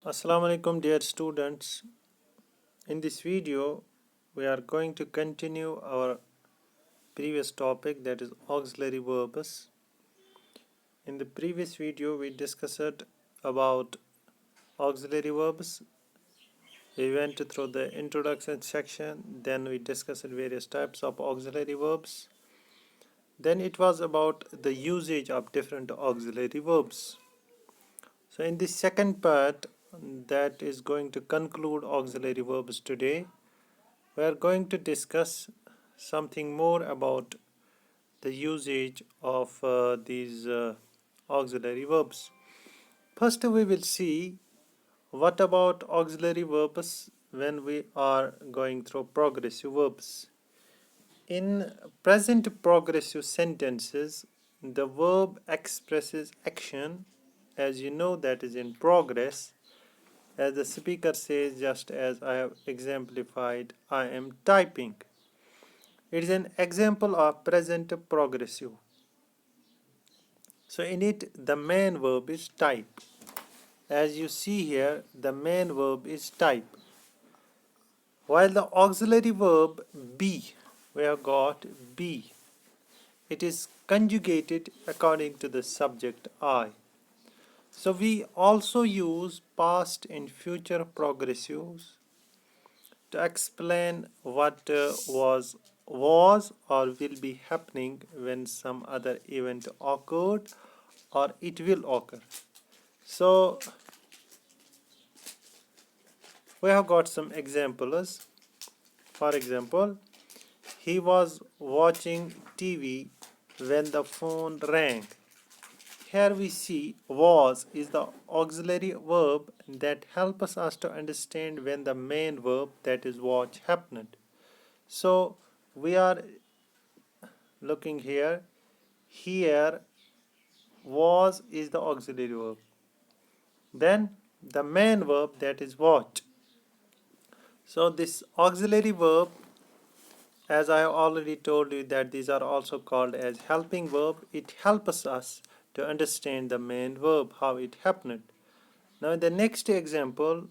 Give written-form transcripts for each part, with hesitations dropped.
Assalamu alaikum dear students. In this video we are going to continue our previous topic, that is auxiliary verbs. In the previous video we discussed about auxiliary verbs. We went through the introduction section, then we discussed various types of auxiliary verbs. Then it was about the usage of different auxiliary verbs. So in the second part, that is going to conclude auxiliary verbs today, we are going to discuss something more about the usage of these auxiliary verbs. First, we will see what about auxiliary verbs when we are going through progressive verbs. In present progressive sentences, the verb expresses action, as you know, that is in progress. As the speaker says, just as I have exemplified, I am typing. It is an example of present progressive. So in it, the main verb is type. As you see here, the main verb is type. While the auxiliary verb be, we have got be. It is conjugated according to the subject I. So we also use past and future progressives to explain what was or will be happening when some other event occurred or it will occur. So we have got some examples. For example, he was watching TV when the phone rang. Here we see was is the auxiliary verb that helps us to understand when the main verb, that is watch, happened. So we are looking here. Here was is the auxiliary verb. Then the main verb, that is watch. So this auxiliary verb, as I have already told you, that these are also called as helping verb. It helps us to understand the main verb, how it happened. Now in the next example,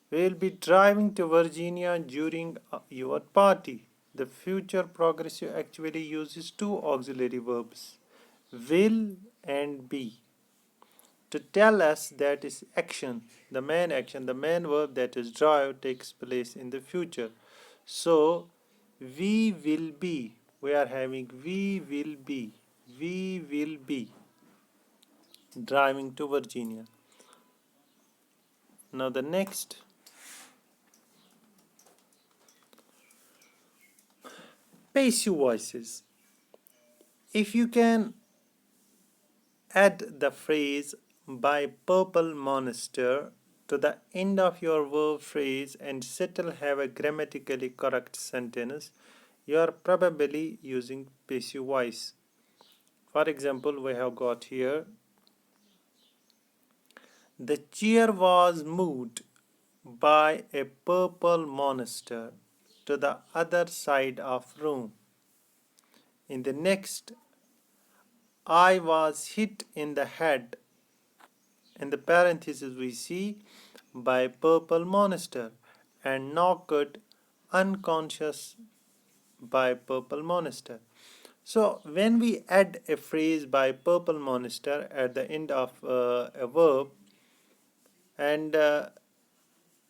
we will be driving to Virginia during your party. The future progressive actually uses two auxiliary verbs, will and be, to tell us that is action, the main verb, that is drive, takes place in the future. So we will be, we are having we will be driving to Virginia. Now the next, passive voices. If you can add the phrase by purple monster to the end of your verb phrase and still have a grammatically correct sentence, you are probably using passive voice. For example, we have got here, the chair was moved by a purple monster to the other side of room. In the next, I was hit in the head. In the parenthesis we see by purple monster and knocked unconscious by purple monster. So when we add a phrase by purple monster at the end of a verb, and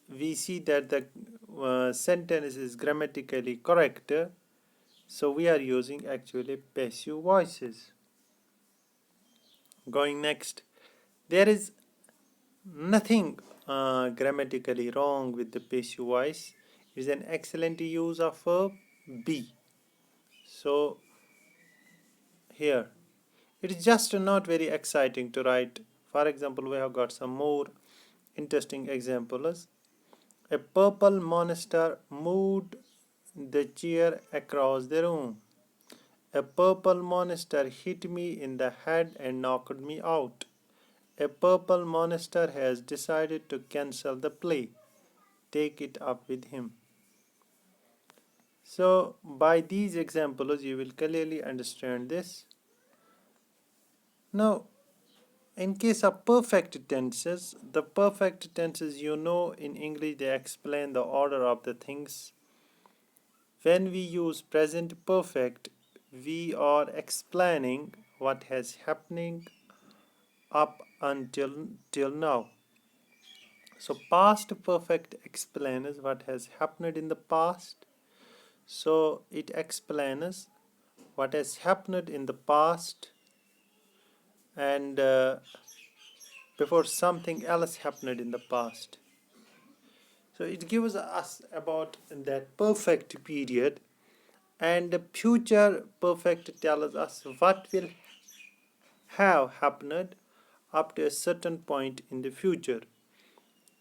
we see that the sentence is grammatically correct, so we are using actually passive voices. Going next, there is nothing grammatically wrong with the passive voice. It is an excellent use of verb be. So here it is just not very exciting to write. For example, we have got some more interesting examples. A purple monster moved the chair across the room. A purple monster hit me in the head and knocked me out. A purple monster has decided to cancel the play. Take it up with him. So by these examples you will clearly understand this. Now in case of perfect tenses, the perfect tenses, in English they explain the order of the things. When we use present perfect, we are explaining what has happening up until till now. So past perfect explains what has happened in the past. So it explains what has happened in the past and before something else happened in the past. So it gives us about that perfect period, and the future perfect tells us what will have happened up to a certain point in the future.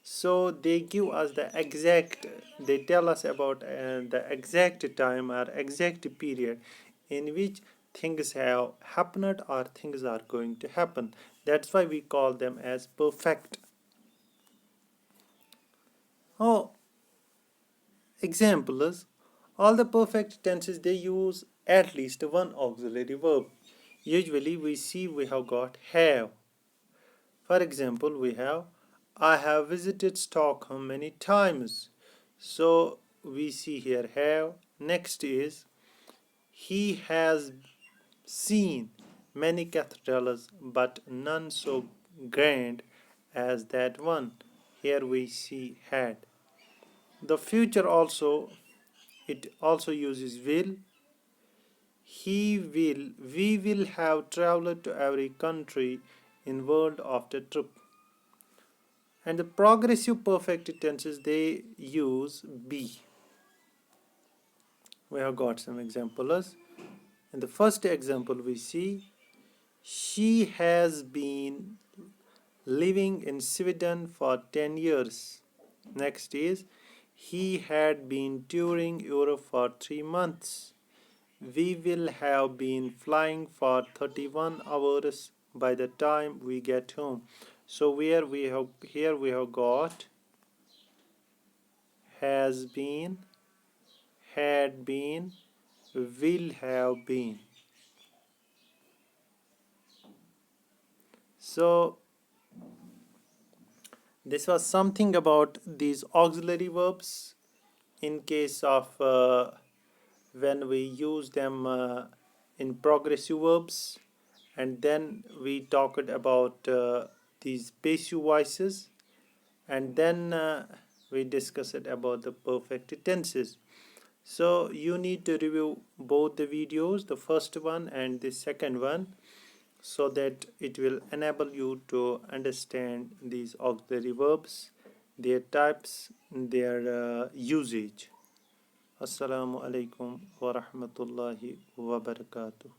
So they give us they tell us about the exact time or exact period in which things have happened or things are going to happen. That's why we call them as perfect. Oh, example is all the perfect tenses they use at least one auxiliary verb. Usually we have got have. For example, we have I have visited Stockholm many times. So we see here have. Next is he has seen many cathedrals, but none so grand as that one. Here we see had. The future also, it also uses will. We will have traveled to every country in world after trip. And the progressive perfect tenses they use be. We have got some examples. In the first example we see she has been living in Sweden for 10 years. Next is he had been touring Europe for 3 months. We will have been flying for 31 hours by the time we get home. So here we have got has been, had been, will have been. So this was something about these auxiliary verbs in case of when we use them in progressive verbs, and then we talked about these passive voices, and then we discussed about the perfect tenses. So you need to review both the videos, the first one and the second one, so that it will enable you to understand these auxiliary verbs, their types, their usage. Assalamu alaikum wa rahmatullahi wa barakatuh.